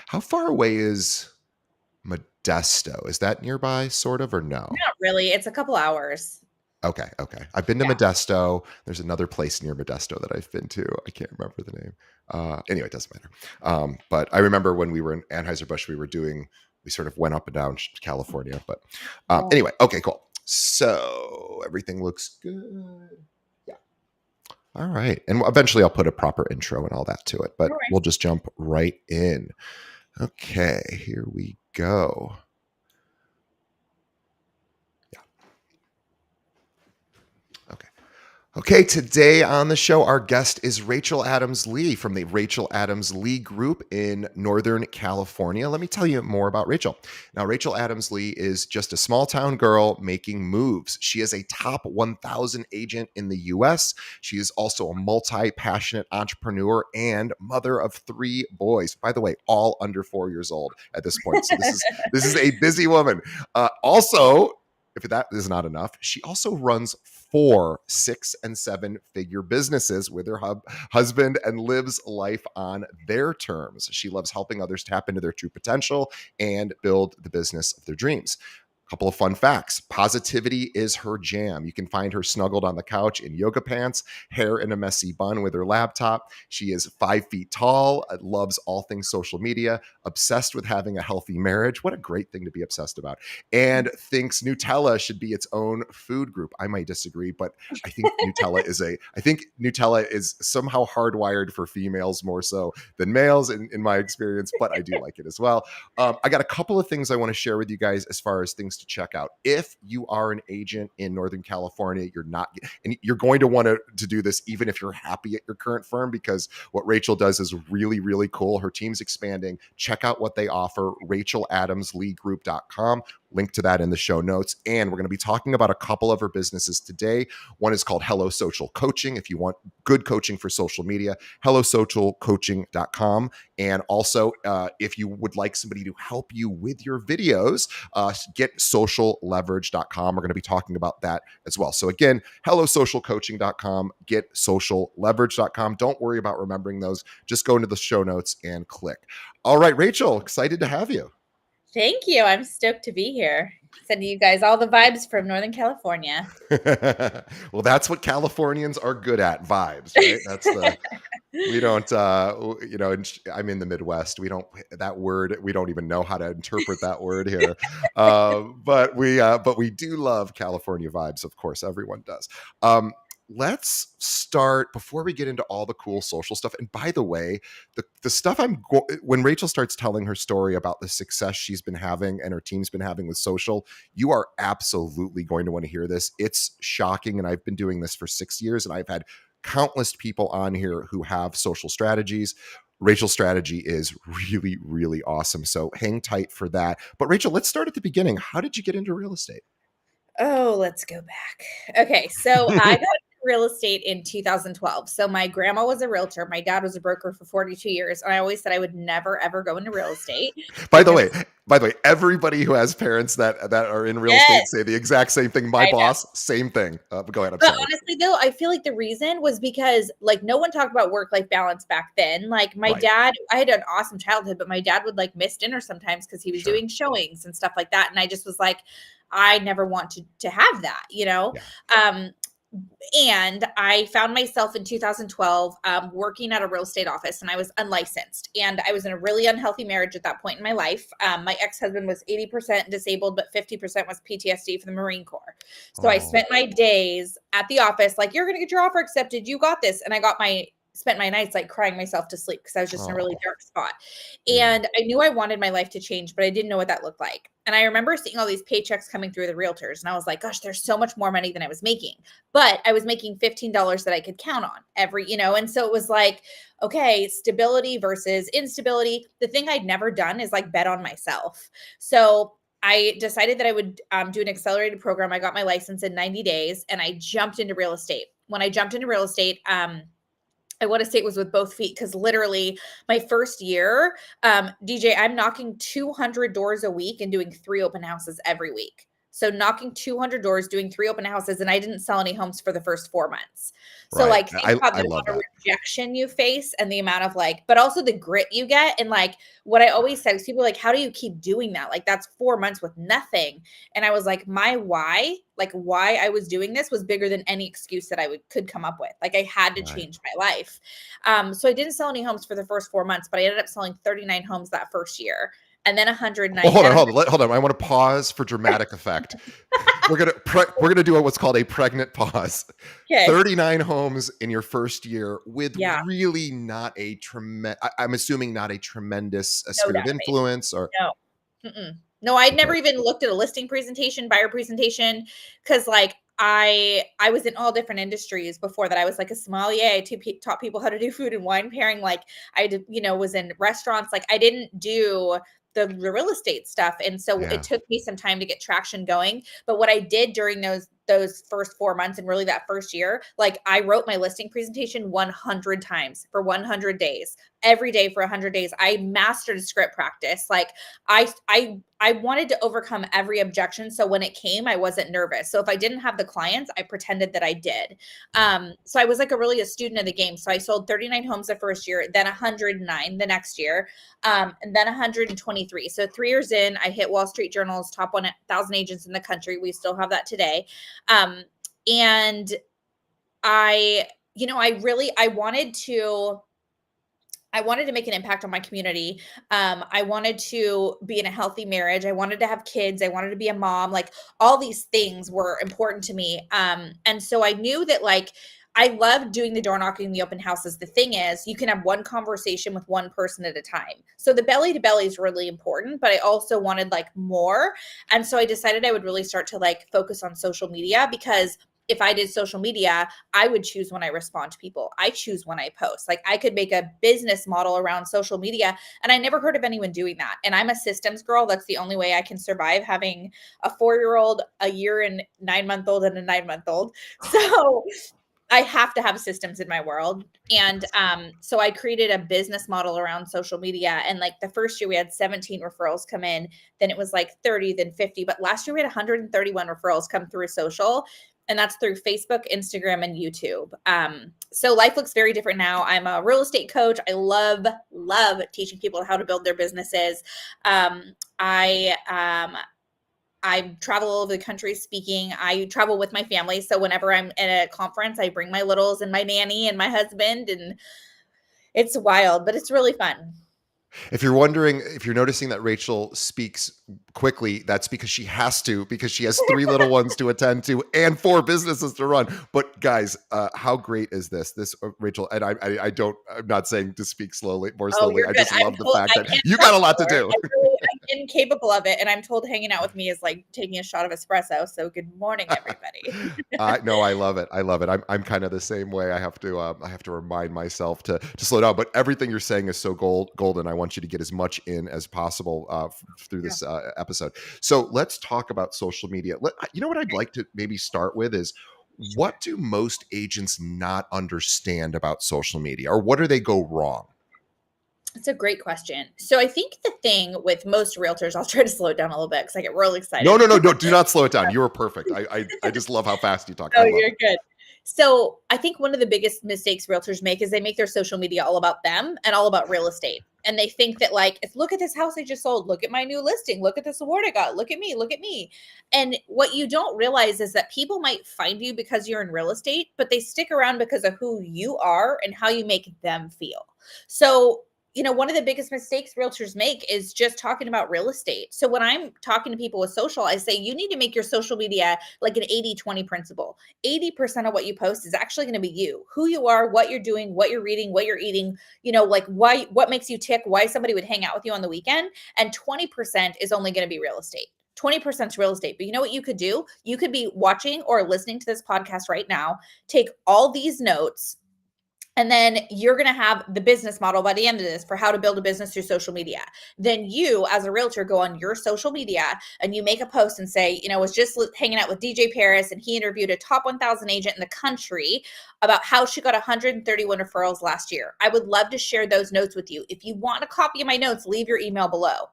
How far away is Modesto? Is that nearby, sort of, or no? Not really. It's a couple hours. Okay, okay. I've been to Yeah. Modesto. There's another place near Modesto that I've been to. I can't remember the name. Anyway, it doesn't matter. But I remember when we were in Anheuser-Busch, we sort of went up and down California. But Yeah. anyway, okay, cool. So everything looks good. Yeah. All right. And eventually I'll put a proper intro and all that to it, but All right. we'll just jump right in. Okay, here we go. Yeah. Okay. Okay, today on the show, our guest is Rachel Adams Lee from the Rachel Adams Lee Group in Northern California. Let me tell you more about Rachel. Now, Rachel Adams Lee is just a small town girl making moves. She is a top 1,000 agent in the US. She is also a multi passionate entrepreneur and mother of 3 boys. By the way, all under 4 years old at this point. So this is a busy woman. Also, if that is not enough, she also runs 4, 6, and 7 figure businesses with her husband and lives life on their terms. She loves helping others tap into their true potential and build the business of their dreams. Couple of fun facts. Positivity is her jam. You can find her snuggled on the couch in yoga pants, hair in a messy bun with her laptop. She is 5 feet tall, loves all things social media, obsessed with having a healthy marriage. What a great thing to be obsessed about. And thinks Nutella should be its own food group. I might disagree, but I think Nutella is somehow hardwired for females more so than males in my experience, but I do like it as well. I got a couple of things I want to share with you guys as far as things to check out. If you are an agent in Northern California, you're going to want to do this even if you're happy at your current firm, because what Rachel does is really, really cool. Her team's expanding. Check out what they offer, racheladamsleegroup.com. Link to that in the show notes. And we're going to be talking about a couple of her businesses today. One is called Hello Social Coaching. If you want good coaching for social media, hellosocialcoaching.com. And also, if you would like somebody to help you with your videos, get socialleverage.com. We're going to be talking about that as well. So again, hellosocialcoaching.com, get socialleverage.com. Don't worry about remembering those. Just go into the show notes and click. All right, Rachel, excited to have you. Thank you. I'm stoked to be here. Sending you guys all the vibes from Northern California. Well, that's what Californians are good at, vibes, right? We don't, I'm in the Midwest. That word, we don't even know how to interpret that word here. But we do love California vibes. Of course, everyone does. Let's start before we get into all the cool social stuff. And by the way, the stuff when Rachel starts telling her story about the success she's been having and her team's been having with social, you are absolutely going to want to hear this. It's shocking. And I've been doing this for 6 years, and I've had countless people on here who have social strategies. Rachel's strategy is really, really awesome. So hang tight for that. But Rachel, let's start at the beginning. How did you get into real estate? Oh, let's go back. Okay, so I got into real estate in 2012. So my grandma was a realtor. My dad was a broker for 42 years. And I always said I would never, ever go into real estate By the because, way, everybody who has parents that are in real estate yes, say the exact same thing. My I know. boss, same thing. But go ahead. I'm But sorry. honestly, though, I feel like the reason was because like no one talked about work-life balance back then. Like my Right. dad, I had an awesome childhood, but my dad would like miss dinner sometimes because he was Sure. doing showings and stuff like that. And I just was like, I never want to have that, you know? Yeah. Um, and I found myself in 2012 working at a real estate office, and I was unlicensed. And I was in a really unhealthy marriage at that point in my life. My ex-husband was 80% disabled, but 50% was PTSD from the Marine Corps. So I Oh. spent my days at the office like, you're going to get your offer accepted. You got this. And I spent my nights like crying myself to sleep because I was just in a really Oh. dark spot. Yeah. And I knew I wanted my life to change, but I didn't know what that looked like. And I remember seeing all these paychecks coming through the realtors. And I was like, gosh, there's so much more money than I was making. But I was making $15 that I could count on and so it was like, okay, stability versus instability. The thing I'd never done is like bet on myself. So I decided that I would do an accelerated program. I got my license in 90 days and I jumped into real estate. When I jumped into real estate, I want to say it was with both feet because literally my first year, DJ, I'm knocking 200 doors a week and doing 3 open houses every week. So knocking 200 doors, doing 3 open houses, and I didn't sell any homes for the first 4 months. So, Right. like, think about I the love amount of that. rejection you face and the amount of, like, but also the grit you get, and, like, what I always said is people are like, "How do you keep doing that? Like, that's 4 months with nothing." And I was like, my why, like, why I was doing this was bigger than any excuse that I could come up with. Like, I had to Right. change my life. So I didn't sell any homes for the first 4 months, but I ended up selling 39 homes that first year, and then Oh, 109, hold on, then hold on, hold on. I want to pause for dramatic effect. We're gonna do what's called a pregnant pause. 100. 39 homes in your first year with Yeah, really not a tremendous. I'm assuming not a tremendous no sphere of database. influence or No. Mm-mm. No, I'd never okay. even looked at a listing presentation, buyer presentation, because like I was in all different industries before that. I was like a sommelier. I taught people how to do food and wine pairing. Like I did, was in restaurants. Like I didn't do the real estate stuff, and so it Yeah. took me some time to get traction going. But what I did during those first 4 months and really that first year, like I wrote my listing presentation 100 times for 100 days, every day for 100 days. I mastered script practice. Like I wanted to overcome every objection. So when it came, I wasn't nervous. So if I didn't have the clients, I pretended that I did. So I was like a student of the game. So I sold 39 homes the first year, then 109 the next year, and then 123. So 3 years in, I hit Wall Street Journal's top 1,000 agents in the country. We still have that today. Um, and I, I wanted to make an impact on my community. I wanted to be in a healthy marriage. I wanted to have kids. I wanted to be a mom. Like all these things were important to me. And so I knew that like I loved doing the door knocking, the open houses. The thing is, you can have one conversation with one person at a time. So the belly to belly is really important, but I also wanted like more. And so I decided I would really start to like focus on social media because if I did social media, I would choose when I respond to people. I choose when I post. Like I could make a business model around social media. And I never heard of anyone doing that. And I'm a systems girl. That's the only way I can survive having a 4-year-old, a year and 9-month old, and a 9-month old. So I have to have systems in my world. And so I created a business model around social media. And like the first year we had 17 referrals come in, then it was like 30, then 50. But last year we had 131 referrals come through social. And that's through Facebook, Instagram, and YouTube. So life looks very different now. I'm a real estate coach. I love teaching people how to build their businesses. I travel all over the country speaking. I travel with my family. So whenever I'm at a conference, I bring my littles and my nanny and my husband, and it's wild, but it's really fun. If you're wondering, if you're noticing that Rachel speaks quickly, that's because she has to, because she has 3 little ones to attend to and 4 businesses to run. But guys, how great is this? This Rachel, and I don't, I'm not saying to speak slowly, more Oh, slowly. you're I good. just I'm love the told fact I that can't you got talk a lot to slower. do. I'm incapable of it, and I'm told hanging out with me is like taking a shot of espresso. So good morning, everybody. No, I love it. I love it. I'm kind of the same way. I have to remind myself to slow down. But everything you're saying is so golden. I want you to get as much in as possible through Yeah. this episode. So let's talk about social media. You know what I'd like to maybe start with is Sure. what do most agents not understand about social media, or what do they go wrong? That's a great question. So I think the thing with most realtors, I'll try to slow it down a little bit because I get real No, excited. no, no, no. Do not slow it down. You are perfect. I just love how fast you talk. I Oh, love you're it. good. So I think one of the biggest mistakes realtors make is they make their social media all about them and all about real estate. And they think that like, if look at this house I just sold, look at my new listing, look at this award I got, look at me, look at me. And what you don't realize is that people might find you because you're in real estate, but they stick around because of who you are and how you make them feel. So one of the biggest mistakes realtors make is just talking about real estate. So when I'm talking to people with social, I say you need to make your social media like an 80-20 principle. 80% of what you post is actually going to be you, who you are, what you're doing, what you're reading, what you're eating, like what makes you tick, why somebody would hang out with you on the weekend. And 20% is only going to be real estate. 20% is real estate. But you know what you could do? You could be watching or listening to this podcast right now, take all these notes, and then you're going to have the business model by the end of this for how to build a business through social media. Then you, as a realtor, go on your social media and you make a post and say, I was just hanging out with DJ Paris and he interviewed a top 1,000 agent in the country about how she got 131 referrals last year. I would love to share those notes with you. If you want a copy of my notes, leave your email below.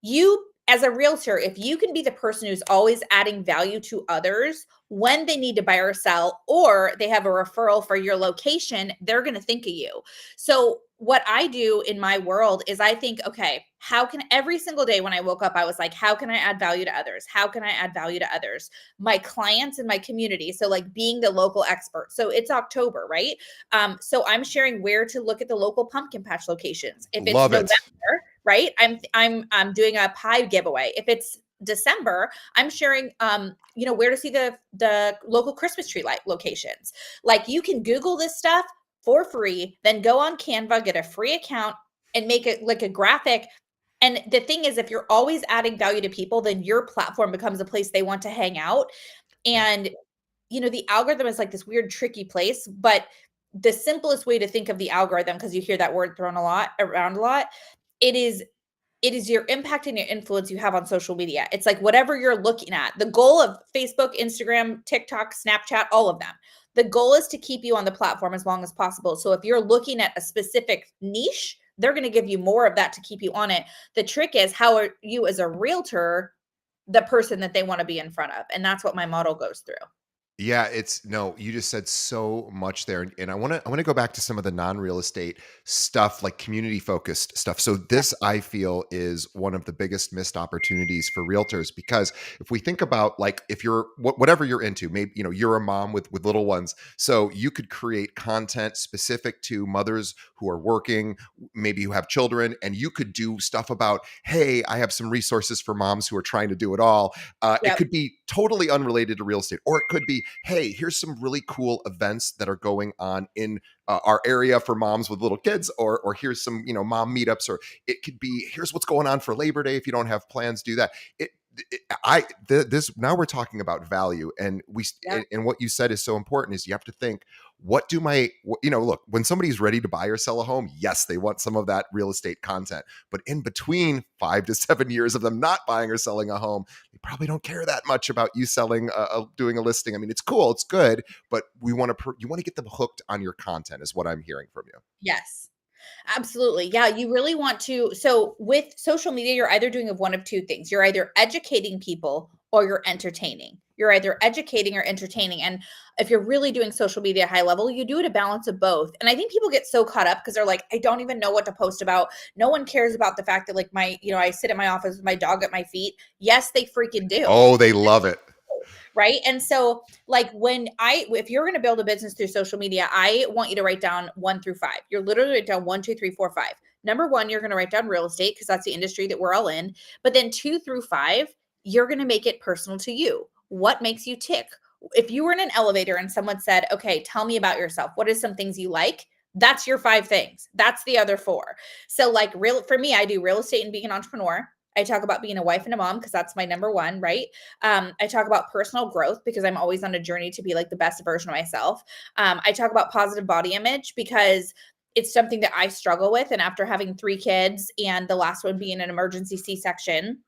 You as a realtor, if you can be the person who's always adding value to others when they need to buy or sell, or they have a referral for your location, they're going to think of you. So, what I do in my world is I think, okay, how can every single day when I woke up, I was like, how can I add value to others? How can I add value to others? My clients and my community. So, like being the local expert. So, it's October, right? So, I'm sharing where to look at the local pumpkin patch locations. If it's Love November, it. right? I'm doing a pie giveaway. If it's December, I'm sharing where to see the local Christmas tree light locations. Like you can Google this stuff for free, then go on Canva, get a free account and make it like a graphic. And the thing is, if you're always adding value to people, then your platform becomes a place they want to hang out. Yeah. And the algorithm is like this weird tricky place, but the simplest way to think of the algorithm, because you hear that word thrown around a lot, it is your impact and your influence you have on social media. It's like whatever you're looking at. The goal of Facebook, Instagram, TikTok, Snapchat, all of them. The goal is to keep you on the platform as long as possible. So if you're looking at a specific niche, they're going to give you more of that to keep you on it. The trick is, how are you as a realtor the person that they want to be in front of? And that's what my model goes through. Yeah, it's no, you just said so much there. And I want to go back to some of the non-real estate stuff, like community focused stuff. So this I feel is one of the biggest missed opportunities for realtors, because if we think about, like, if you're whatever you're into, maybe you're a mom with little ones, so you could create content specific to mothers who are working, maybe who have children, and you could do stuff about, hey, I have some resources for moms who are trying to do it all. It Yep. could be totally unrelated to real estate, or it could be, hey, here's some really cool events that are going on in our area for moms with little kids, or here's some mom meetups, or it could be, here's what's going on for Labor Day. If you don't have plans, do that. This now we're talking about value, and Yep. and what you said is so important, is you have to think, what do look, when somebody's ready to buy or sell a home, yes, they want some of that real estate content, but in between 5 to 7 years of them not buying or selling a home, they probably don't care that much about you selling doing a listing. I mean, it's cool, it's good, but you want to get them hooked on your content, is what I'm hearing from you. Yes. Absolutely. Yeah, you really want to. So with social media, you're either doing of one of two things. You're either educating people or you're entertaining. You're either educating or entertaining. And if you're really doing social media high level, you do it a balance of both. And I think people get so caught up because they're like, I don't even know what to post about. No one cares about the fact that, like, I sit in my office with my dog at my feet. Yes, they freaking do. Oh, they love it. Right. And so, like, if you're going to build a business through social media, I want you to write down 1 through 5. You're literally write down 1, 2, 3, 4, 5. Number one, you're going to write down real estate because that's the industry that we're all in. But then 2 through 5, you're going to make it personal to you. What makes you tick? If you were in an elevator and someone said, okay, tell me about yourself, what are some things you like? That's your 5 things. That's the other 4. So, like, for me, I do real estate and being an entrepreneur. I talk about being a wife and a mom because that's my number one, right? I talk about personal growth because I'm always on a journey to be like the best version of myself. I talk about positive body image because it's something that I struggle with. And after having 3 kids and the last one being an emergency C-section,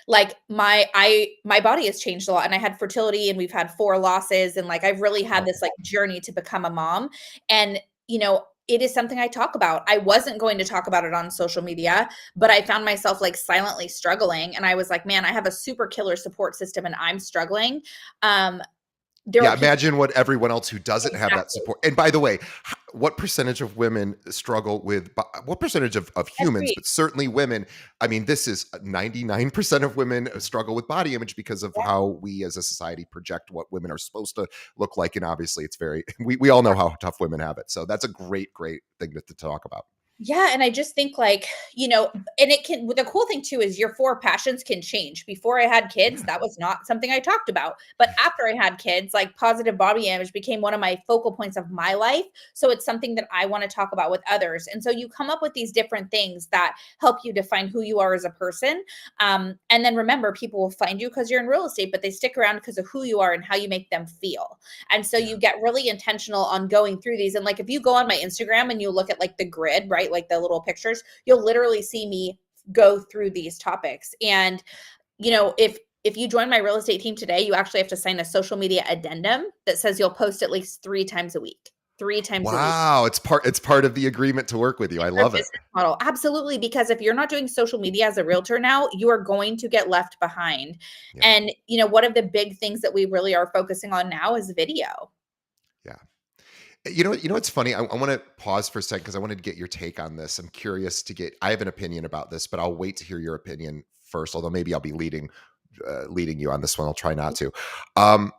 like my body has changed a lot, and I had fertility and we've had 4 losses, and like I've really had this like journey to become a mom. And it is something I talk about. I wasn't going to talk about it on social media, but I found myself like silently struggling, and I was like, man, I have a super killer support system and I'm struggling. There Yeah, are people. imagine what everyone else who doesn't have that Exactly. support. And by the way, what percentage of women struggle with, what percentage of humans, Agreed. but certainly women? I mean, this is 99% of women struggle with body image because of how we as a society project what women are supposed to look like. And obviously, it's very, we all know how tough women have it. So that's a great, great thing to talk about. Yeah, and I just think, like, and it can, the cool thing too is your 4 passions can change. Before I had kids, Yeah. that was not something I talked about. But after I had kids, like positive body image became one of my focal points of my life. So it's something that I want to talk about with others. And so you come up with these different things that help you define who you are as a person. And then remember, people will find you because you're in real estate, but they stick around because of who you are and how you make them feel. And so Yeah. you get really intentional on going through these. And like if you go on my Instagram and you look at like the grid, right? Like the little pictures, you'll literally see me go through these topics. And if you join my real estate team today, you actually have to sign a social media addendum that says you'll post at least 3 times a week. 3 times a week. Wow, it's part of the agreement to work with you. I Our love it. business model. Absolutely, because if you're not doing social media as a realtor now, you are going to get left behind. Yeah, And, one of the big things that we really are focusing on now is video. yeah. What's funny? I want to pause for a second because I wanted to get your take on this. I'm curious to get. I have an opinion about this, but I'll wait to hear your opinion first. Although maybe I'll be leading you on this one. I'll try not to. Um,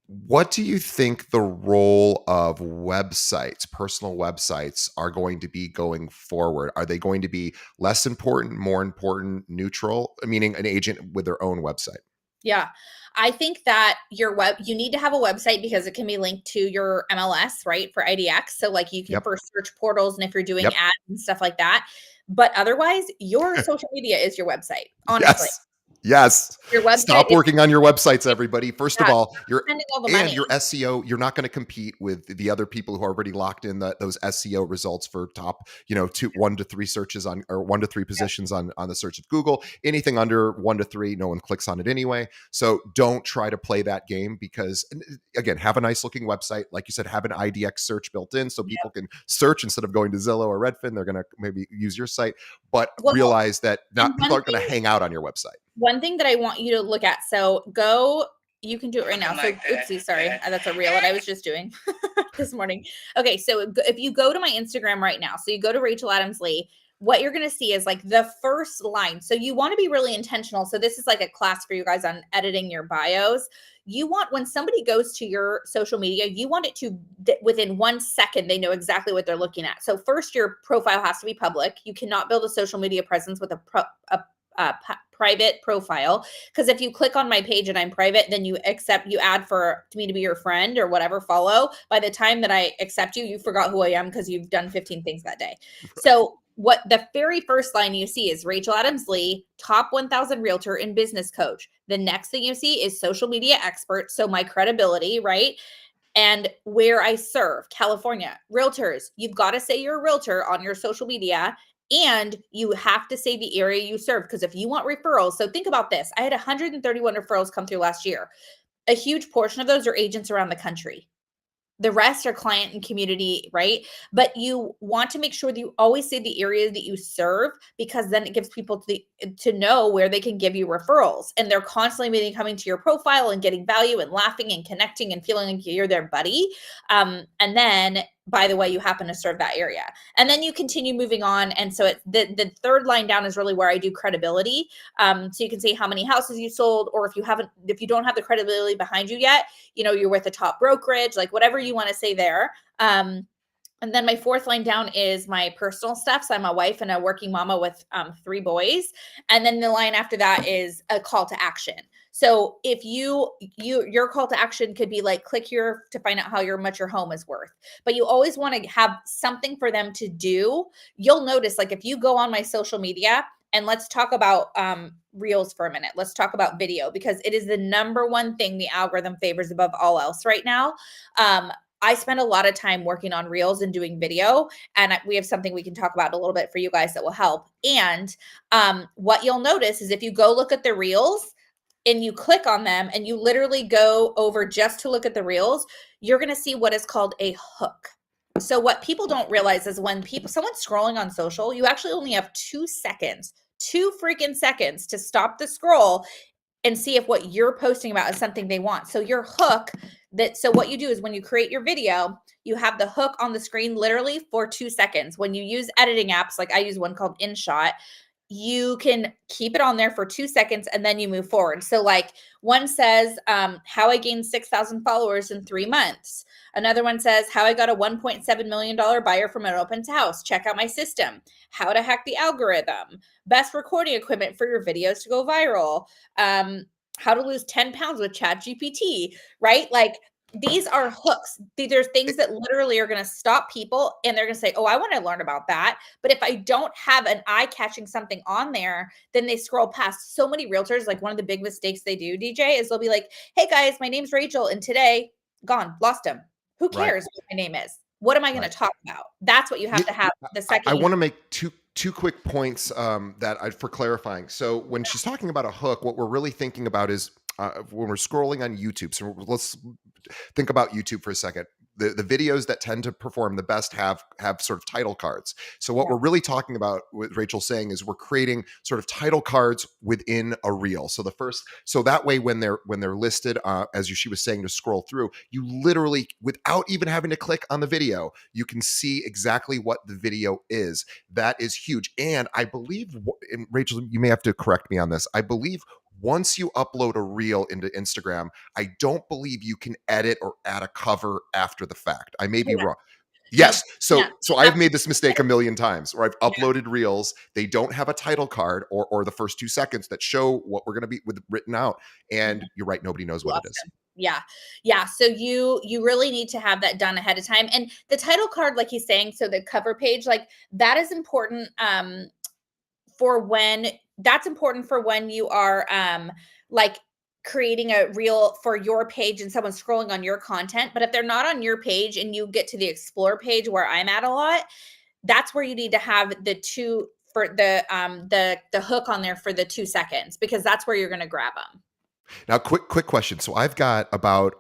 what do you think the role of websites, personal websites, are going to be going forward? Are they going to be less important, more important, neutral? Meaning an agent with their own website. Yeah. I think that you need to have a website because it can be linked to your MLS, right? For IDX. So like you can Yep. first search portals and if you're doing Yep. ads and stuff like that. But otherwise, your social media is your website, honestly. Yes. Yes. Your website Stop is working on your websites, everybody. First of yeah, all, spending all the money. your SEO, you're not going to compete with the other people who are already locked in those SEO results for top, 1 to 3 searches on, or 1 to 3 positions on the search of Google. Anything under 1 to 3, no one clicks on it anyway. So don't try to play that game because, again, have a nice looking website. Like you said, have an IDX search built in so people can search instead of going to Zillow or Redfin. They're going to maybe use your site, but Well, realize that and people aren't going to hang out on your website. one thing that I want you to look at. So you can do it right now. So oopsie, sorry. That's a reel that I was just doing this morning. Okay. So if you go to my Instagram right now, so you go to Rachel Adams Lee, what you're going to see is like the first line. So you want to be really intentional. So this is like a class for you guys on editing your bios. You want, when somebody goes to your social media, you want it to, within 1 second, they know exactly what they're looking at. So first, your profile has to be public. You cannot build a social media presence with a private profile, because if you click on my page and I'm private, then you add for me to be your friend or whatever, follow. By the time that I accept you, you forgot who I am because you've done 15 things that day. So what the very first line you see is Rachel Adams Lee, top 1,000 realtor and business coach. The next thing you see is social media expert. So my credibility, right? And where I serve, California, realtors. You've got to say you're a realtor on your social media, and you have to say the area you serve. Because if you want referrals, so think about this. I had 131 referrals come through last year. A huge portion of those are agents around the country. The rest are client and community, right? But you want to make sure that you always say the area that you serve, because then it gives people to know where they can give you referrals. And they're constantly coming to your profile and getting value and laughing and connecting and feeling like you're their buddy. And then, by the way, you happen to serve that area. And then you continue moving on. And so the third line down is really where I do credibility. So you can say how many houses you sold, or if you don't have the credibility behind you yet, you're with a top brokerage, like whatever you want to say there. And then my fourth line down is my personal stuff. So I'm a wife and a working mama with 3 boys. And then the line after that is a call to action. So if your call to action could be like, click here to find out how much your home is worth. But you always want to have something for them to do. You'll notice, like if you go on my social media, and let's talk about reels for a minute. Let's talk about video, because it is the number one thing the algorithm favors above all else right now. I spend a lot of time working on reels and doing video, and we have something we can talk about a little bit for you guys that will help. And what you'll notice is if you go look at the reels and you click on them and you literally go over just to look at the reels, you're going to see what is called a hook. So what people don't realize is when someone's scrolling on social, you actually only have 2 seconds, 2 freaking seconds to stop the scroll and see if what you're posting about is something they want. So your hook, so what you do is when you create your video, you have the hook on the screen literally for 2 seconds. When you use editing apps, like I use one called InShot, you can keep it on there for 2 seconds and then you move forward. So like one says, how I gained 6,000 followers in 3 months. Another one says, how I got a $1.7 million buyer from an open house. Check out my system. How to hack the algorithm. Best recording equipment for your videos to go viral. How to lose 10 pounds with ChatGPT, right? Like these are hooks. These are things that literally are going to stop people, and they're going to say, oh, I want to learn about that. But if I don't have an eye-catching something on there, then they scroll past. So many realtors, like one of the big mistakes they do, DJ, is they'll be like, hey guys, my name's Rachel, and today, gone, lost him. Who cares what my name is? What am I going to talk about? That's what you have to have the second. I want to make two quick points for clarifying. So when she's talking about a hook, what we're really thinking about is when we're scrolling on YouTube. So let's think about YouTube for a second. the videos that tend to perform the best have sort of title cards. So what Yeah. we're really talking about, what Rachel's saying, is we're creating sort of title cards within a reel. So the first, so that way when they're listed, as she was saying, to scroll through, you literally, without even having to click on the video, you can see exactly what the video is. That is huge. And I believe, and Rachel, you may have to correct me on this, I believe once you upload a reel into Instagram, I don't believe you can edit or add a cover after the fact. I may be Correct. wrong. No, Yes. yeah, So you have I've to made this mistake a million times where I've yeah. uploaded reels. They don't have a title card or the first 2 seconds that show what we're going to be with written out. And Mhm. you're right. Nobody knows what it Lost is. him. Yeah. Yeah. So you really need to have that done ahead of time. And the title card, like he's saying, so the cover page, like that is important for when that's important for when you are like creating a reel for your page and someone's scrolling on your content. But if they're not on your page and you get to the explore page where I'm at a lot, that's where you need to have the two for the hook on there for the 2 seconds, because that's where you're going to grab them. Now, quick question. So I've got about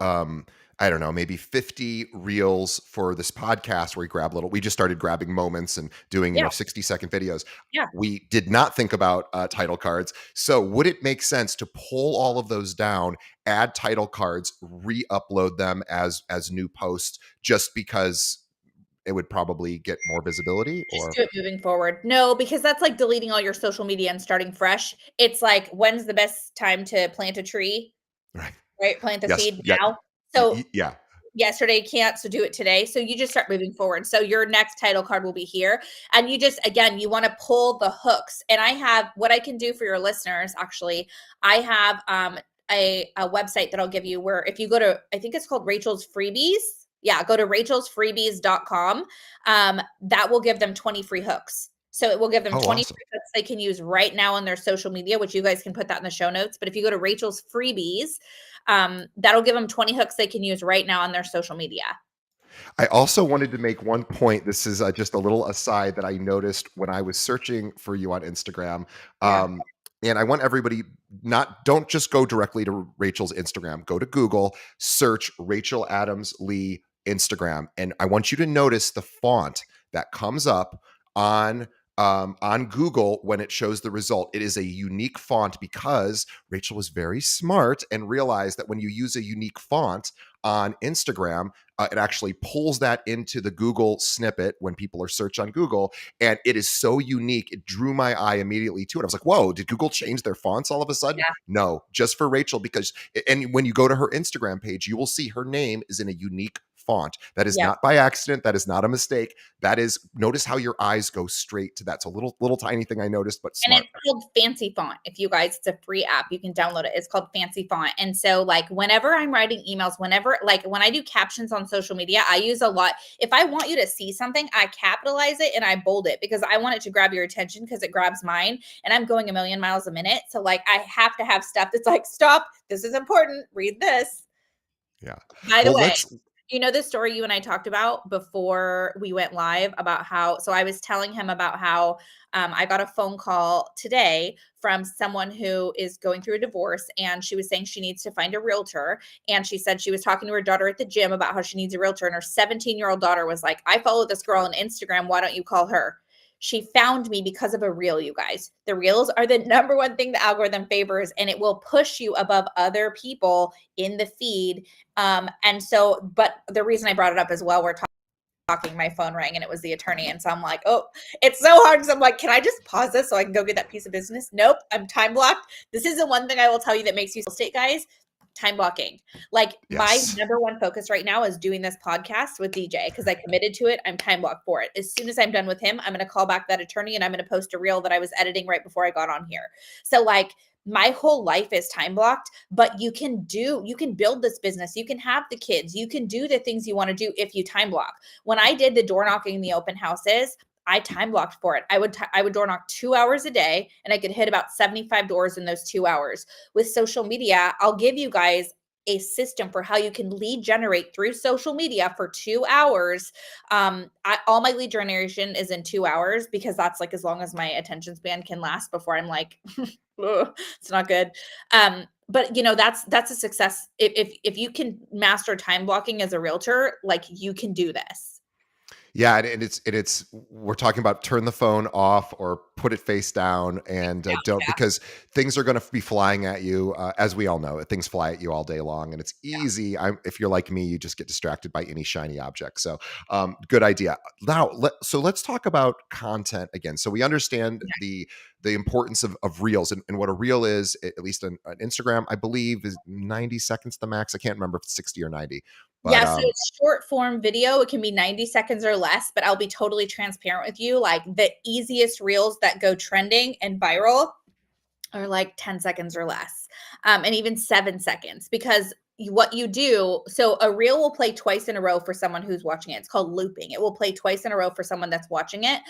I don't know, maybe 50 reels for this podcast where we just started grabbing moments and doing, Yeah. 60-second videos. Yeah. We did not think about title cards. So would it make sense to pull all of those down, add title cards, re-upload them as new posts, just because it would probably get more visibility? Just Or do it moving forward. No, because that's like deleting all your social media and starting fresh. It's like, when's the best time to plant a tree, right? right? Plant the Yes. seed Yeah. now. So Yeah. yesterday you can't, so do it today. So you just start moving forward. So your next title card will be here. And you just, again, you want to pull the hooks. And I have what I can do for your listeners, actually. I have a website that I'll give you where if you go to, I think it's called Rachel's Freebies. Yeah, go to rachelsfreebies.com. That will give them 20 free hooks. So it will give them Oh, 20 awesome. free hooks they can use right now on their social media, which you guys can put that in the show notes. But if you go to Rachel's Freebies, that'll give them 20 hooks they can use right now on their social media. I also wanted to make one point. This is just a little aside that I noticed when I was searching for you on Instagram. Yeah. And I want everybody, don't just go directly to Rachel's Instagram. Go to Google, search Rachel Adams Lee Instagram, and I want you to notice the font that comes up on Google when it shows the result. It is a unique font because Rachel was very smart and realized that when you use a unique font on Instagram, it actually pulls that into the Google snippet when people are search on Google. And it is so unique. It drew my eye immediately to it. I was like, whoa, did Google change their fonts all of a sudden? Yeah. No, just for Rachel, because, and when you go to her Instagram page, you will see her name is in a unique font. That is Yeah. not by accident. That is not a mistake. That is, notice how your eyes go straight to that. So little tiny thing I noticed, but And smart. it's called Fancy Font. If you guys, it's a free app. You can download it. It's called Fancy Font. And so, like, whenever I'm writing emails, whenever, like, when I do captions on social media, I use a lot. If I want you to see something, I capitalize it and I bold it because I want it to grab your attention because it grabs mine. And I'm going a million miles a minute. So, like, I have to have stuff that's like, stop, this is important. Read this. Yeah. By the Well, way, let's, you know the story you and I talked about before we went live about how, so I was telling him about how I got a phone call today from someone who is going through a divorce, and she was saying she needs to find a realtor. And she said she was talking to her daughter at the gym about how she needs a realtor. And her 17-year-old daughter was like, I follow this girl on Instagram. Why don't you call her? She found me because of a reel, you guys. The reels are the number one thing the algorithm favors, and it will push you above other people in the feed. And so, but the reason I brought it up as well, we're talking, my phone rang and it was the attorney. And so I'm like, oh, it's so hard. So I'm like, can I just pause this so I can go get that piece of business? Nope, I'm time blocked. This is the one thing I will tell you that makes you real estate, guys. Time blocking. Like my yes. number one focus right now is doing this podcast with DJ because I committed to it. I'm time blocked for it. As soon as I'm done with him, I'm going to call back that attorney and I'm going to post a reel that I was editing right before I got on here. So like my whole life is time blocked, but you can build this business. You can have the kids. You can do the things you want to do if you time block. When I did the door knocking in the open houses, I time blocked for it. I would door knock 2 hours a day and I could hit about 75 doors in those 2 hours. With social media, I'll give you guys a system for how you can lead generate through social media for 2 hours. All my lead generation is in 2 hours because that's like as long as my attention span can last before I'm like, ugh, it's not good. but that's a success. If you can master time blocking as a realtor, like you can do this. Yeah, and it's we're talking about turn the phone off or put it face down, and don't, Yeah. because things are going to be flying at you, as we all know. Things fly at you all day long, and it's easy. If you're like me, you just get distracted by any shiny object. So, good idea. Now, so let's talk about content again. So we understand the importance of reels, and what a reel is, at least on Instagram, I believe, is 90 seconds the max. I can't remember if it's 60 or 90, but Yeah, so it's short form video. It can be 90 seconds or less, but I'll be totally transparent with you. Like the easiest reels that go trending and viral are like 10 seconds or less, and even 7 seconds, because what you do, so a reel will play twice in a row for someone who's watching it. It's called looping. It will play twice in a row for someone that's watching it.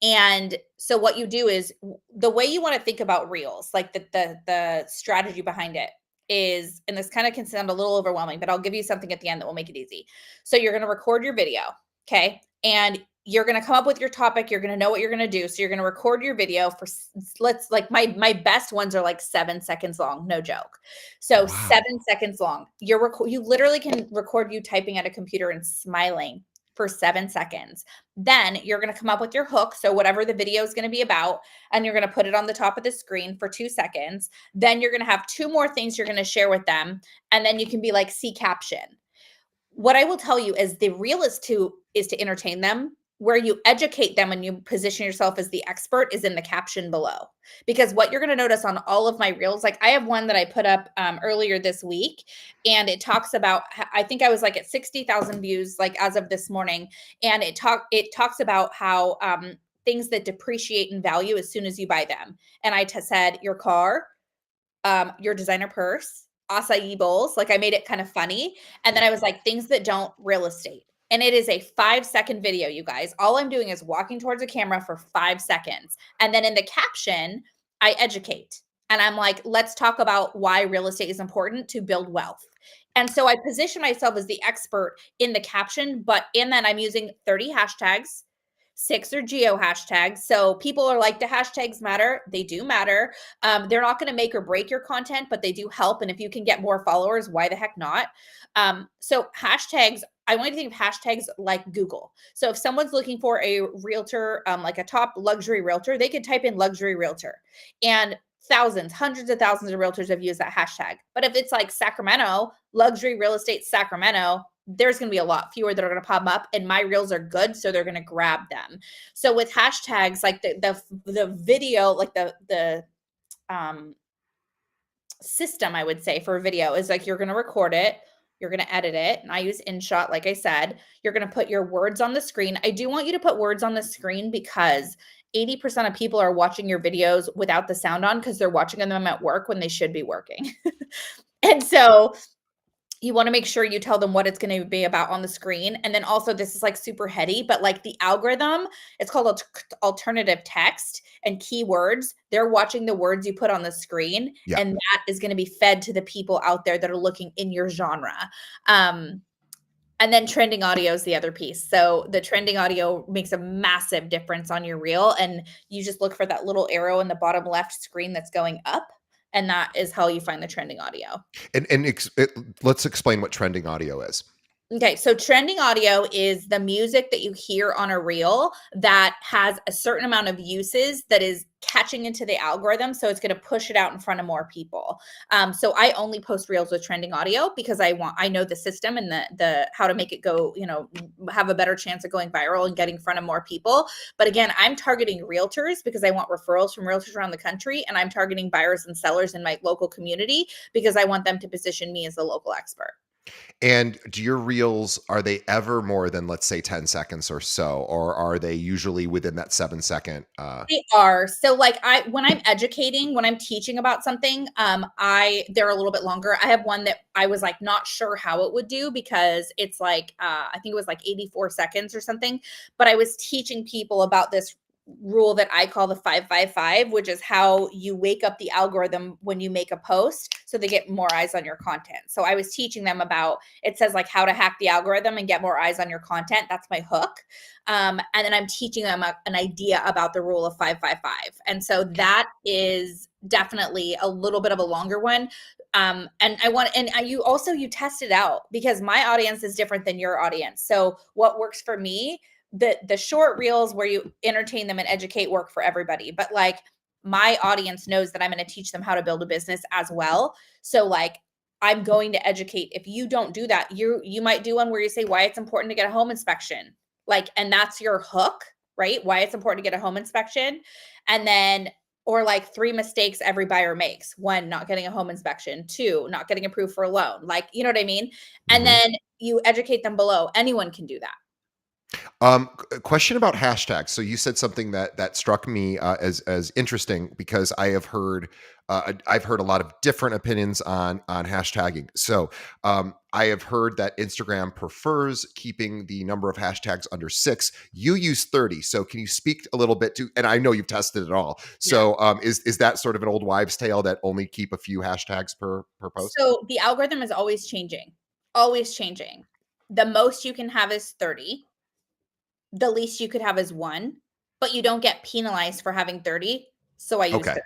And so what you do is the way you want to think about reels, like the strategy behind it is, and this kind of can sound a little overwhelming, but I'll give you something at the end that will make it easy. So you're going to record your video, okay? And you're going to come up with your topic. You're going to know what you're going to do. So you're going to record your video for, let's, like, my best ones are like 7 seconds long, no joke. So wow. 7 seconds long. You literally can record you typing at a computer and smiling for 7 seconds. Then you're going to come up with your hook. So whatever the video is going to be about, and you're going to put it on the top of the screen for 2 seconds. Then you're going to have two more things you're going to share with them. And then you can be like, see caption. What I will tell you is the real is to entertain them. Where you educate them and you position yourself as the expert is in the caption below. Because what you're going to notice on all of my reels, like I have one that I put up earlier this week, and it talks about, I think I was like at 60,000 views, like as of this morning. And it talks about how things that depreciate in value as soon as you buy them. And I said, your car, your designer purse, acai bowls. Like I made it kind of funny. And then I was like, things that don't, real estate. And it is a 5-second video, you guys. All I'm doing is walking towards a camera for 5 seconds. And then in the caption, I educate. And I'm like, let's talk about why real estate is important to build wealth. And so I position myself as the expert in the caption, and then I'm using 30 hashtags. 6 are geo hashtags. So people are like, the hashtags matter. They do matter. They're not going to make or break your content, but they do help. And if you can get more followers, why the heck not? So hashtags, I want you to think of hashtags like Google. So if someone's looking for a realtor, like a top luxury realtor, they could type in luxury realtor, and thousands, hundreds of thousands of realtors have used that hashtag. But if it's like Sacramento, luxury real estate Sacramento, there's going to be a lot fewer that are going to pop up, and my reels are good, so they're going to grab them. So with hashtags, like the video, like the system, I would say, for a video is like, you're going to record it, you're going to edit it, and I use InShot, like I said. You're going to put your words on the screen. I do want you to put words on the screen because 80% of people are watching your videos without the sound on because they're watching them at work when they should be working. And so you want to make sure you tell them what it's going to be about on the screen. And then also, this is like super heady, but like the algorithm, it's called alternative text and keywords. They're watching the words you put on the screen, Yeah. and that is going to be fed to the people out there that are looking in your genre. And then trending audio is the other piece. So the trending audio makes a massive difference on your reel. And you just look for that little arrow in the bottom left screen that's going up. And that is how you find the trending audio. And let's explain what trending audio is. Okay, so trending audio is the music that you hear on a reel that has a certain amount of uses that is catching into the algorithm. So it's going to push it out in front of more people. So I only post reels with trending audio because I know the system and the how to make it go, have a better chance of going viral and getting in front of more people. But again, I'm targeting realtors because I want referrals from realtors around the country, and I'm targeting buyers and sellers in my local community because I want them to position me as the local expert. And do your reels, are they ever more than, let's say, 10 seconds or so, or are they usually within that 7 second? They are. So like when I'm educating, when I'm teaching about something, they're a little bit longer. I have one that I was like not sure how it would do because it's like I think it was like 84 seconds or something, but I was teaching people about this rule that I call the 555, which is how you wake up the algorithm when you make a post so they get more eyes on your content. So I was teaching them about, it says like how to hack the algorithm and get more eyes on your content. That's my hook. And then I'm teaching them an idea about the rule of 555. And so that is definitely a little bit of a longer one. And you test it out, because my audience is different than your audience. So what works for me, the short reels where you entertain them and educate, work for everybody. But like, my audience knows that I'm going to teach them how to build a business as well. So like, I'm going to educate. If you don't do that, you might do one where you say why it's important to get a home inspection. Like, and that's your hook, right? Why it's important to get a home inspection. And then, or like 3 mistakes every buyer makes. 1, not getting a home inspection. 2, not getting approved for a loan. Like, you know what I mean? And Mhm. then you educate them below. Anyone can do that. Question about hashtags. So you said something that struck me as interesting, because I've heard a lot of different opinions on hashtagging. So I have heard that Instagram prefers keeping the number of hashtags under 6. You use 30. So can you speak a little bit to? And I know you've tested it all. Yeah. So is that sort of an old wives' tale that only keep a few hashtags per post? So the algorithm is always changing, always changing. The most you can have is 30. The least you could have is 1, but you don't get penalized for having 30. So I use Okay, 30.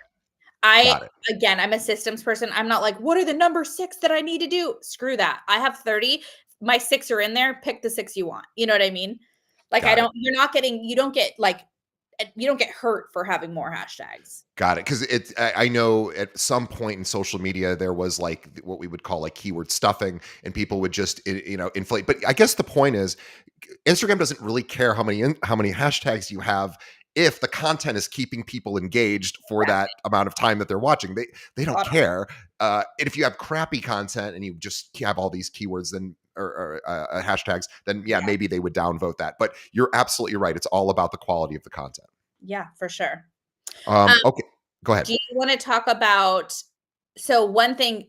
I got it. Again, I'm a systems person. I'm not like, what are the number 6 that I need to do? Screw that. I have 30. My 6 are in there. Pick the 6 you want. You know what I mean? Like, Got it. you don't get like, you don't get hurt for having more hashtags. Got it. Because I know at some point in social media there was like what we would call like keyword stuffing, and people would just inflate. But I guess the point is, Instagram doesn't really care how many hashtags you have if the content is keeping people engaged for that Exactly. amount of time that they're watching. They don't Spot on. care. And if you have crappy content and you just have all these keywords, then or hashtags, then yeah, Yeah. maybe they would downvote that. But you're absolutely right. It's all about the quality of the content. Yeah, for sure. Um, Okay, go ahead. do you want to talk about, so one thing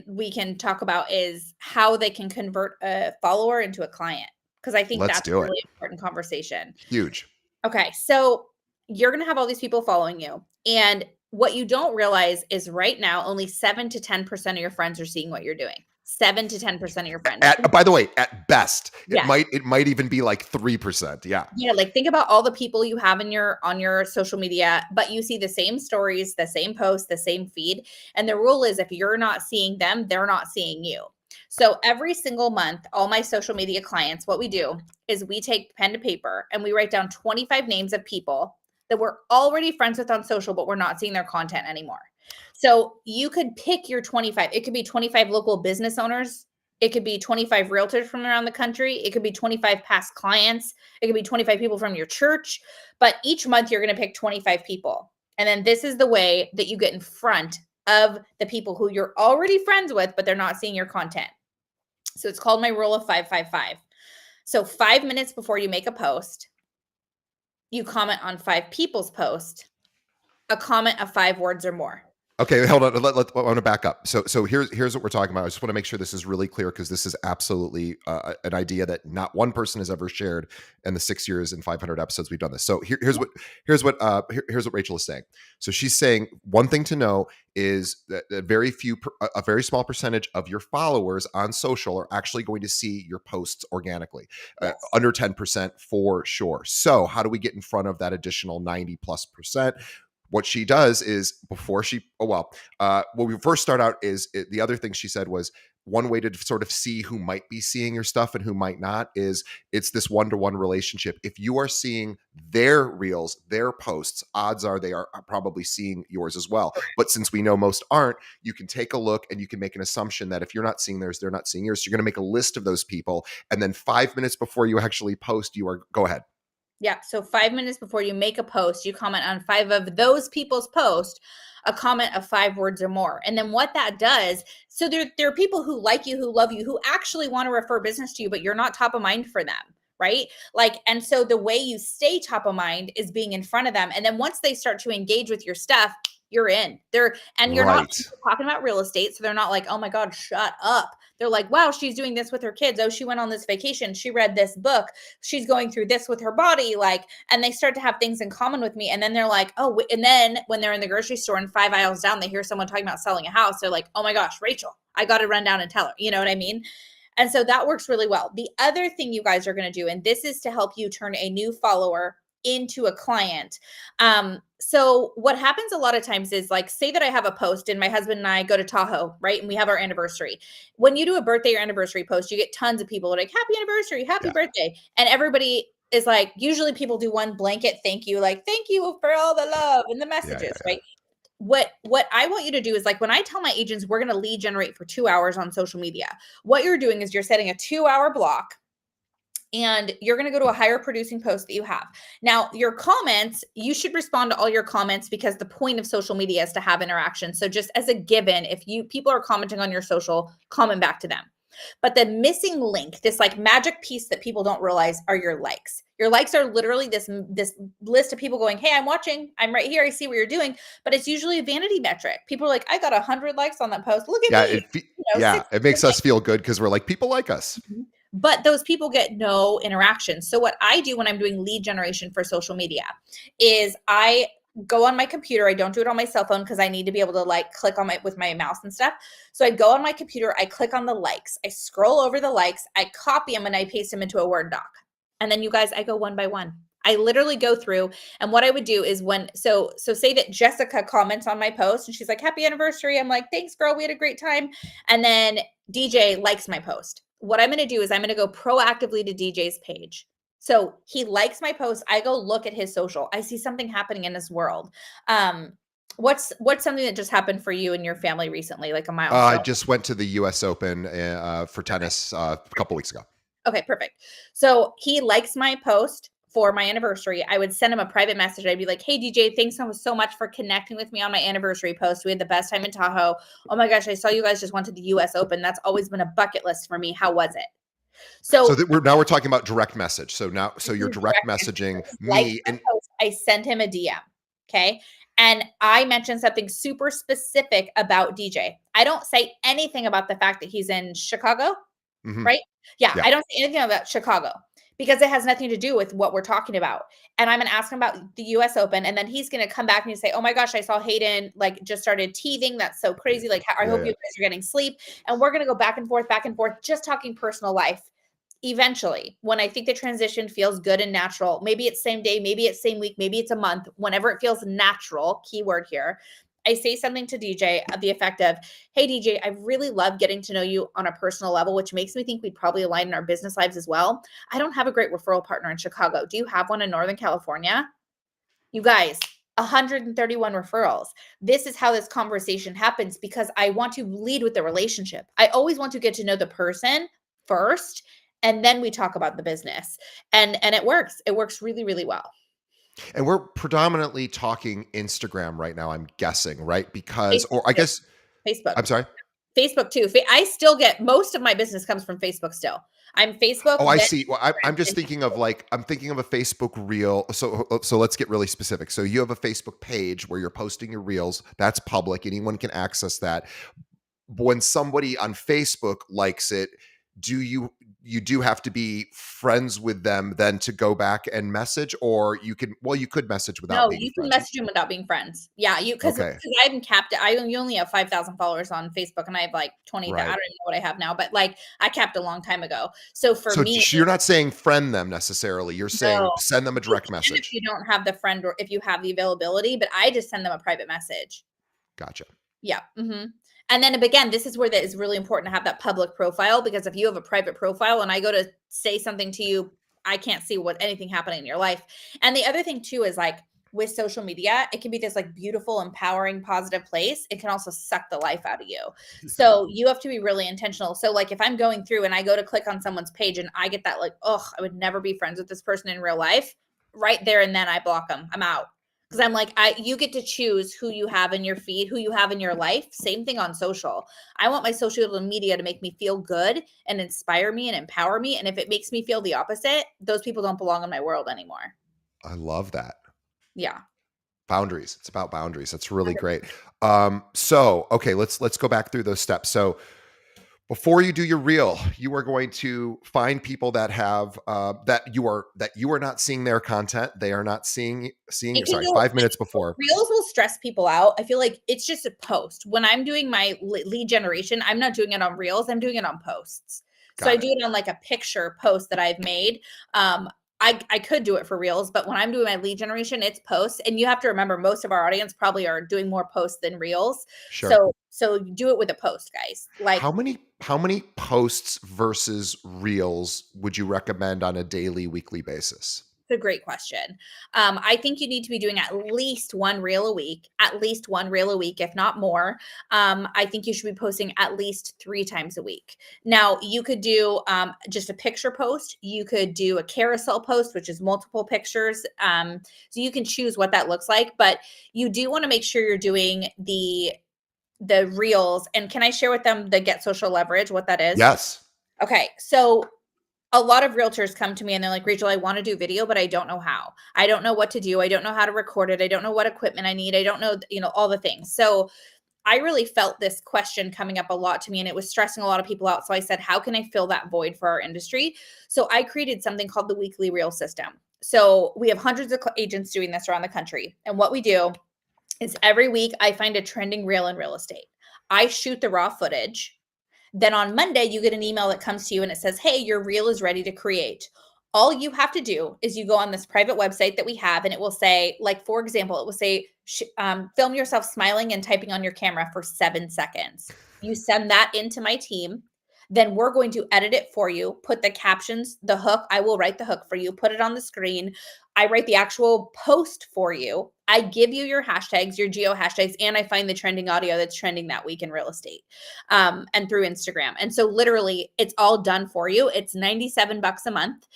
we can talk about is how they can convert a follower into a client, because I think Let's that's a do it. really important conversation. Huge. Okay, so you're going to have all these people following you, and what you don't realize is right now only 7 to 10% of your friends are seeing what you're doing. 7 to 10% of your friends. By the way, at best, Yes. it might even be like 3%. Yeah. Yeah, like think about all the people you have in your on your social media, but you see the same stories, the same posts, the same feed. And the rule is if you're not seeing them, they're not seeing you. So every single month, all my social media clients, what we do is we take pen to paper and we write down 25 names of people that we're already friends with on social, but we're not seeing their content anymore. So you could pick your 25. It could be 25 local business owners. It could be 25 realtors from around the country. It could be 25 past clients. It could be 25 people from your church. But each month you're going to pick 25 people. And then this is the way that you get in front of the people who you're already friends with, but they're not seeing your content. So it's called my rule of 555. So 5 minutes before you make a post, you comment on 5 people's post, a comment of 5 words or more. Okay, hold on. I want to back up. So here's what we're talking about. I just want to make sure this is really clear, because this is absolutely an idea that not one person has ever shared in the 6 years and 500 episodes we've done this. So here's what Rachel is saying. So she's saying one thing to know is that a very small percentage of your followers on social are actually going to see your posts organically, Yes. under 10% for sure. So how do we get in front of that additional 90+%? What she does is what we first start out is the other thing she said was one way to sort of see who might be seeing your stuff and who might not is it's this one-to-one relationship. If you are seeing their reels, their posts, odds are they are probably seeing yours as well. But since we know most aren't, you can take a look and you can make an assumption that if you're not seeing theirs, they're not seeing yours. So you're going to make a list of those people. And then 5 minutes before you actually post, go ahead. Yeah. So 5 minutes before you make a post, you comment on 5 of those people's posts, a comment of 5 words or more. And then what that does, so there are people who like you, who love you, who actually want to refer business to you, but you're not top of mind for them, right? Like, and so the way you stay top of mind is being in front of them. And then once they start to engage with your stuff, you're in there, and you're not Right. talking about real estate. So they're not like, oh my God, shut up. They're like, wow, she's doing this with her kids. Oh, she went on this vacation. She read this book. She's going through this with her body. Like, and they start to have things in common with me. And then they're like, oh, and then when they're in the grocery store and 5 aisles down, they hear someone talking about selling a house. They're like, oh my gosh, Rachel, I got to run down and tell her. You know what I mean? And so that works really well. The other thing you guys are going to do, and this is to help you turn a new follower into a client. So what happens a lot of times is, like, say that I have a post and my husband and I go to Tahoe, right? And we have our anniversary. When you do a birthday or anniversary post, you get tons of people like, happy anniversary, happy birthday. And everybody is like, usually people do one blanket thank you, like, thank you for all the love and the messages, right? What I want you to do is, like, when I tell my agents we're going to lead generate for 2 hours on social media, what you're doing is you're setting a 2-hour block, and you're going to go to a higher producing post that you have. Now, your comments, you should respond to all your comments, because the point of social media is to have interaction. So just as a given, if people are commenting on your social, comment back to them. But the missing link, this like magic piece that people don't realize, are your likes. Your likes are literally this list of people going, hey, I'm watching. I'm right here. I see what you're doing. But it's usually a vanity metric. People are like, I got 100 likes on that post. Look at me. It makes us feel good because we're like, people like us. Mm-hmm. But those people get no interaction. So what I do when I'm doing lead generation for social media is I go on my computer. I don't do it on my cell phone because I need to be able to like click on with my mouse and stuff. So I go on my computer, I click on the likes, I scroll over the likes, I copy them and I paste them into a Word doc. And then you guys, I go one by one. I literally go through, and what I would do is so say that Jessica comments on my post and she's like, happy anniversary. I'm like, thanks girl, we had a great time. And then DJ likes my post. What I'm going to do is I'm going to go proactively to DJ's page. So he likes my post. I go look at his social. I see something happening in his world. What's something that just happened for you and your family recently, like a milestone? I just went to the U.S. Open for tennis a couple weeks ago. Okay, perfect. So he likes my post for my anniversary. I would send him a private message. I'd be like, hey, DJ, thanks so much for connecting with me on my anniversary post. We had the best time in Tahoe. Oh my gosh, I saw you guys just went to the US Open. That's always been a bucket list for me. How was it? So we're talking about direct message. So you're direct messaging me. And I sent him a DM. Okay. And I mentioned something super specific about DJ. I don't say anything about the fact that he's in Chicago, right? Yeah. I don't say anything about Chicago, because it has nothing to do with what we're talking about. And I'm going to ask him about the US Open. And then he's going to come back and say, oh my gosh, I saw Hayden like just started teething. That's so crazy. Like, I hope you guys are getting sleep. And we're going to go back and forth, just talking personal life. Eventually, when I think the transition feels good and natural, maybe it's same day, maybe it's same week, maybe it's a month, whenever it feels natural, keyword here, I say something to DJ of the effect of, hey, DJ, I really love getting to know you on a personal level, which makes me think we'd probably align in our business lives as well. I don't have a great referral partner in Chicago. Do you have one in Northern California? You guys, 131 referrals. This is how this conversation happens, because I want to lead with the relationship. I always want to get to know the person first, and then we talk about the business. And it works. It works really, really well. And we're predominantly talking Instagram right now, I'm guessing, right? Because, or I guess Facebook. I'm sorry. Facebook too. I still get most of my business comes from Facebook still. I'm Facebook. Oh, I see. Well, I'm just thinking of I'm thinking of a Facebook reel. So let's get really specific. So you have a Facebook page where you're posting your reels. That's public. Anyone can access that. But when somebody on Facebook likes it, you do have to be friends with them then to go back and message, or you could message without being friends. No, you can message them without being friends. Yeah, because I haven't capped it. You only have 5,000 followers on Facebook, and I have like 20. I don't even know what I have now, but like I capped a long time ago. So me, you're not saying friend them necessarily. You're saying send them a direct message. If you don't have the friend, or if you have the availability, but I just send them a private message. Gotcha. Yeah. Mm-hmm. And then again, this is where that is really important to have that public profile, because if you have a private profile and I go to say something to you, I can't see anything happening in your life. And the other thing too is, like, with social media, it can be this like beautiful, empowering, positive place. It can also suck the life out of you. So you have to be really intentional. So like if I'm going through and I go to click on someone's page and I get that like, oh, I would never be friends with this person in real life, right there and then I block them. I'm out. Because I'm like, you get to choose who you have in your feed, who you have in your life. Same thing on social. I want my social media to make me feel good and inspire me and empower me. And if it makes me feel the opposite, those people don't belong in my world anymore. I love that. Yeah. Boundaries. It's about boundaries. That's really great. So okay, let's go back through those steps. So before you do your reel, you are going to find people that have that you are not seeing their content. They are not seeing. It can Sorry, go 5 minutes before. reels will stress people out. I feel like it's just a post. When I'm doing my lead generation, I'm not doing it on reels. I'm doing it on posts. So I Got it. do it on like a picture post that I've made. I could do it for reels, but when I'm doing my lead generation, it's posts. And you have to remember most of our audience probably are doing more posts than reels. Sure. So do it with a post, guys. Like How many posts versus reels would you recommend on a daily, weekly basis? it's a great question. I think you need to be doing at least one reel a week, if not more. I think you should be posting at least 3 times a week. Now, you could do just a picture post. You could do a carousel post, which is multiple pictures. So you can choose what that looks like, but you do want to make sure you're doing the reels. And can I share with them the Get Social Leverage, what that is? Yes. Okay, so a lot of realtors come to me and they're like, Rachel, I want to do video, but I don't know how. I don't know what to do. I don't know how to record it. I don't know what equipment I need. I don't know, all the things. So I really felt this question coming up a lot to me and it was stressing a lot of people out. So I said, how can I fill that void for our industry? So I created something called the weekly reel system. So we have hundreds of agents doing this around the country. And what we do is every week I find a trending reel in real estate. I shoot the raw footage. Then on Monday, you get an email that comes to you and it says, hey, your reel is ready to create. All you have to do is you go on this private website that we have, and it will say, like, for example, it will say, film yourself smiling and typing on your camera for 7 seconds. You send that into my team. Then we're going to edit it for you, put the captions, the hook. I will write the hook for you, put it on the screen. I write the actual post for you. I give you your hashtags, your geo hashtags, and I find the trending audio that's trending that week in real estate and through Instagram. And so literally it's all done for you. It's $97 a month.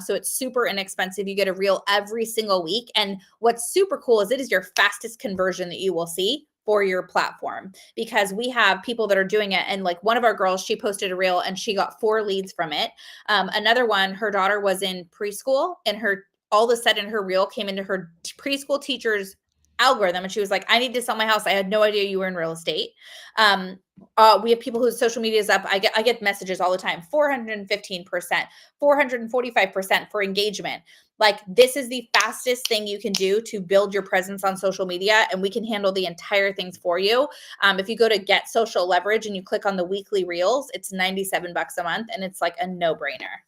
So it's super inexpensive. You get a reel every single week. And what's super cool is it is your fastest conversion that you will see for your platform, because we have people that are doing it. And like one of our girls, she posted a reel and she got 4 leads from it. Another one, her daughter was in preschool and all of a sudden her reel came into her preschool teacher's algorithm and she was like, I need to sell my house. I had no idea you were in real estate. We have people whose social media is up. I get messages all the time, 415%, 445% for engagement. Like, this is the fastest thing you can do to build your presence on social media, and we can handle the entire things for you. If you go to Get Social Leverage and you click on the weekly reels, it's $97 a month, and it's like a no-brainer.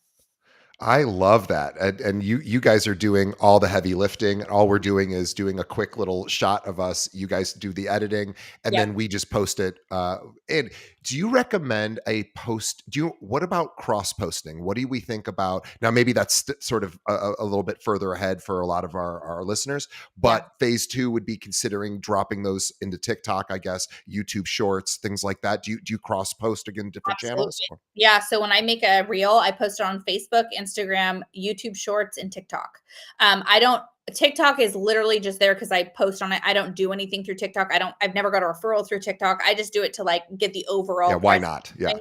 I love that. And you guys are doing all the heavy lifting. All we're doing is doing a quick little shot of us. You guys do the editing and Yep. then we just post it. And do you recommend a post? What about cross posting? What do we think about now? Maybe that's sort of a little bit further ahead for a lot of our listeners, Yeah. but phase 2 would be considering dropping those into TikTok, I guess, YouTube shorts, things like that. Do you cross post again, different channels? Absolutely. Yeah. So when I make a reel, I post it on Facebook, Instagram, YouTube Shorts, and TikTok. TikTok is literally just there because I post on it. I don't do anything through TikTok. I've never got a referral through TikTok. I just do it to like get the overall. Yeah, why not? Yeah.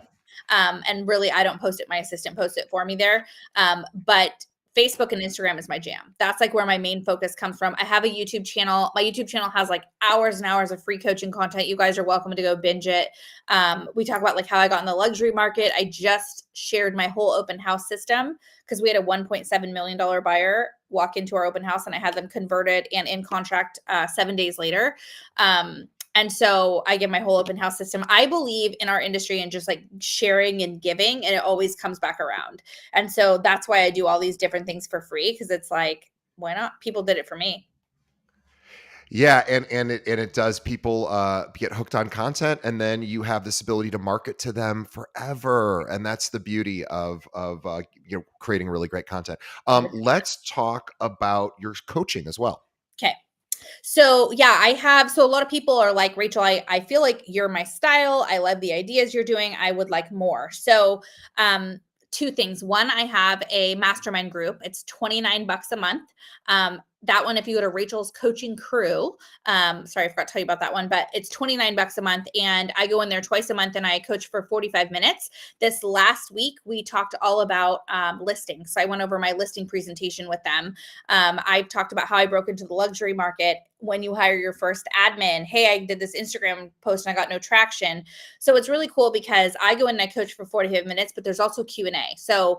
And really, I don't post it. My assistant posts it for me there. But Facebook and Instagram is my jam. That's like where my main focus comes from. I have a YouTube channel. My YouTube channel has like hours and hours of free coaching content. You guys are welcome to go binge it. We talk about like how I got in the luxury market. I just shared my whole open house system because we had a $1.7 million buyer walk into our open house and I had them converted and in contract 7 days later. And so I give my whole open house system. I believe in our industry and just like sharing and giving, and it always comes back around. And so that's why I do all these different things for free, because it's like, why not? People did it for me. Yeah, and it does. People get hooked on content, and then you have this ability to market to them forever, and that's the beauty of creating really great content. 100%. Let's talk about your coaching as well. Okay. So yeah, so a lot of people are like, Rachel, I feel like you're my style. I love the ideas you're doing. I would like more. So, 2 things. One, I have a mastermind group. It's $29 a month. that one, if you go to Rachel's Coaching Crew, sorry, I forgot to tell you about that one, but it's $29 a month. And I go in there twice a month and I coach for 45 minutes. This last week, we talked all about listings. So I went over my listing presentation with them. I talked about how I broke into the luxury market. When you hire your first admin, hey, I did this Instagram post and I got no traction. So it's really cool because I go in and I coach for 45 minutes, but there's also Q&A. So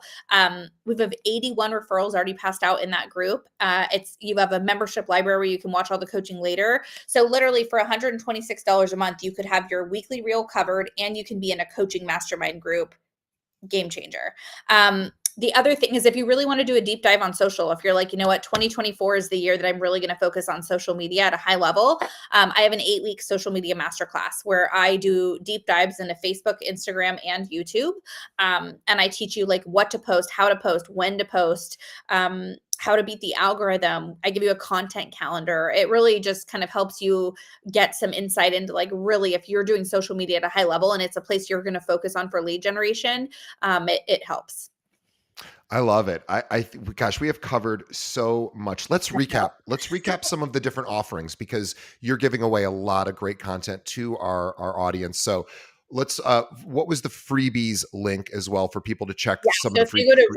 we have 81 referrals already passed out in that group. You have a membership library where you can watch all the coaching later. So literally for $126 a month, you could have your weekly reel covered and you can be in a coaching mastermind group. Game changer. The other thing is if you really want to do a deep dive on social, if you're like, you know what, 2024 is the year that I'm really going to focus on social media at a high level. I have an 8-week social media masterclass where I do deep dives into Facebook, Instagram, and YouTube. And I teach you like what to post, how to post, when to post, how to beat the algorithm. I give you a content calendar. It really just kind of helps you get some insight into like really if you're doing social media at a high level and it's a place you're going to focus on for lead generation, it helps. I love it. Gosh, we have covered so much. Let's recap. Let's recap some of the different offerings because you're giving away a lot of great content to our audience. So let's, what was the freebies link as well for people to check some So of the if you go to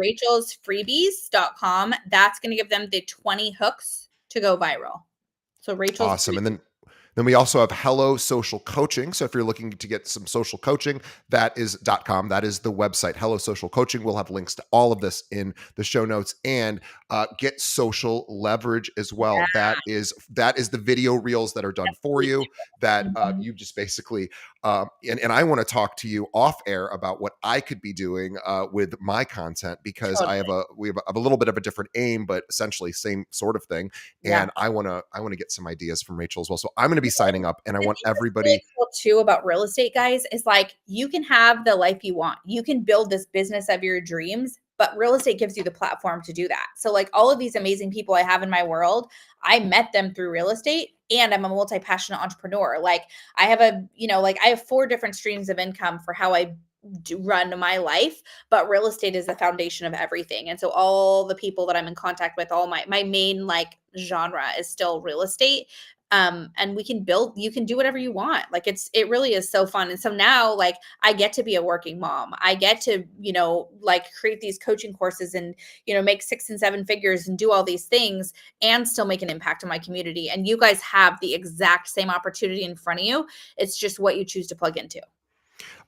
rachelsfreebies.com, that's going to give them the 20 hooks to go viral. So Rachel's awesome. And then we also have Hello Social Coaching. So if you're looking to get some social coaching, that is .com. That is the website, Hello Social Coaching. We'll have links to all of this in the show notes. And Get Social Leverage as well. Yeah. That is the video reels that are done for you that you just basically, and I want to talk to you off air about what I could be doing with my content because Totally. we have a little bit of a different aim, but essentially same sort of thing. And I want to get some ideas from Rachel as well. So I'm going to be signing up and I want everybody really cool too about real estate, guys, is like you can have the life you want. You can build this business of your dreams, but real estate gives you the platform to do that. So like all of these amazing people I have in my world, I met them through real estate and I'm a multi-passionate entrepreneur. Like I have I have 4 different streams of income for how I run my life, but real estate is the foundation of everything. And so all the people that I'm in contact with, all my main like genre is still real estate. And you can do whatever you want. Like it really is so fun. And so now like I get to be a working mom. I get to, like create these coaching courses and, make 6 and 7 figures and do all these things and still make an impact on my community. And you guys have the exact same opportunity in front of you. It's just what you choose to plug into.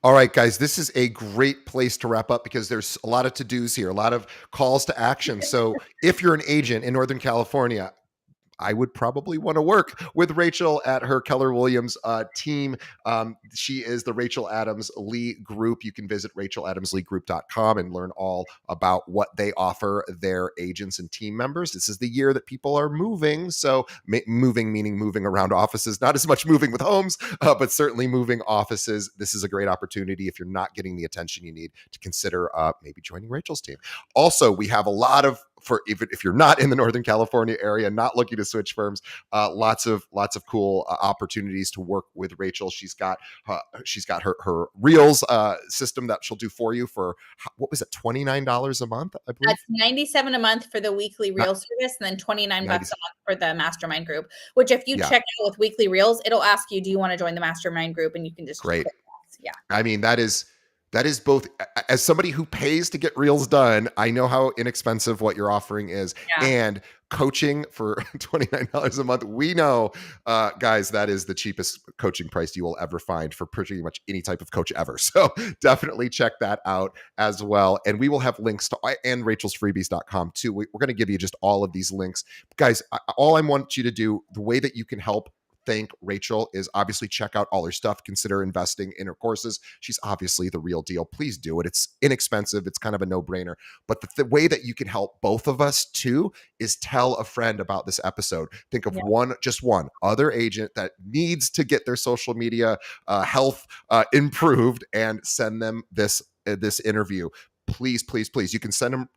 All right, guys, this is a great place to wrap up because there's a lot of to-dos here, a lot of calls to action. So if you're an agent in Northern California, I would probably want to work with Rachel at her Keller Williams team. She is the Rachel Adams Lee Group. You can visit racheladamsleegroup.com and learn all about what they offer their agents and team members. This is the year that people are moving. So moving, meaning moving around offices, not as much moving with homes, but certainly moving offices. This is a great opportunity if you're not getting the attention you need to consider maybe joining Rachel's team. Also, we have a lot of if you're not in the Northern California area, not looking to switch firms, lots of cool opportunities to work with Rachel. She's got her Reels system that she'll do for you for what was it, $29 a month? I believe that's $97 a month for the weekly Reel service, and then $29 a month for the mastermind group. Which, if you check out with weekly Reels, it'll ask you, "Do you want to join the mastermind group?" And you can just great. Yeah, I mean that is both, as somebody who pays to get Reels done, I know how inexpensive what you're offering is. And coaching for $29 a month, we know, guys, that is the cheapest coaching price you will ever find for pretty much any type of coach ever. So definitely check that out as well. And we will have links to and rachelsfreebies.com too. We're going to give you just all of these links. Guys, all I want you to do, the way that you can help thank Rachel is obviously check out all her stuff. Consider investing in her courses. She's obviously the real deal. Please do it. It's inexpensive. It's kind of a no-brainer. But the way that you can help both of us too is tell a friend about this episode. Think of just one other agent that needs to get their social media health improved and send them this interview. Please, please, please. You can send them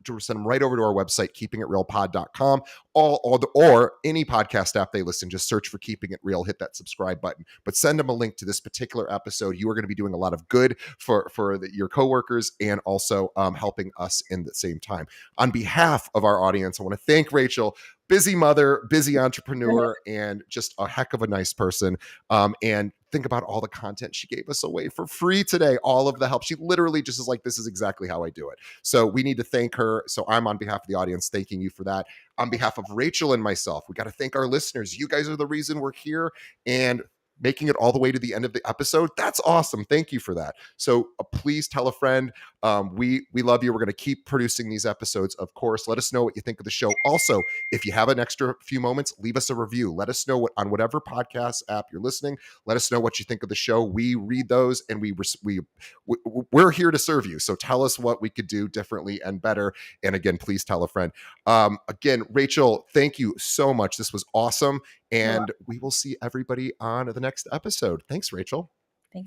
right over to our website, keepingitrealpod.com, or any podcast app they listen. Just search for Keeping It Real, hit that subscribe button. But send them a link to this particular episode. You are going to be doing a lot of good for your coworkers and also helping us in the same time. On behalf of our audience, I want to thank Rachel. busy mother, busy entrepreneur, and just a heck of a nice person. And think about all the content she gave us away for free today, all of the help. She literally just is like, this is exactly how I do it. So we need to thank her. So I'm on behalf of the audience thanking you for that. On behalf of Rachel and myself, we got to thank our listeners. You guys are the reason we're here and making it all the way to the end of the episode. That's awesome. Thank you for that. So please tell a friend. We love you. We're going to keep producing these episodes, of course. Let us know what you think of the show. Also, if you have an extra few moments, leave us a review. Let us know what on whatever podcast app you're listening. Let us know what you think of the show. We read those, and we're here to serve you. So tell us what we could do differently and better. And again, please tell a friend. Again, Rachel, thank you so much. This was awesome. And we will see everybody on the next episode. Thanks, Rachel.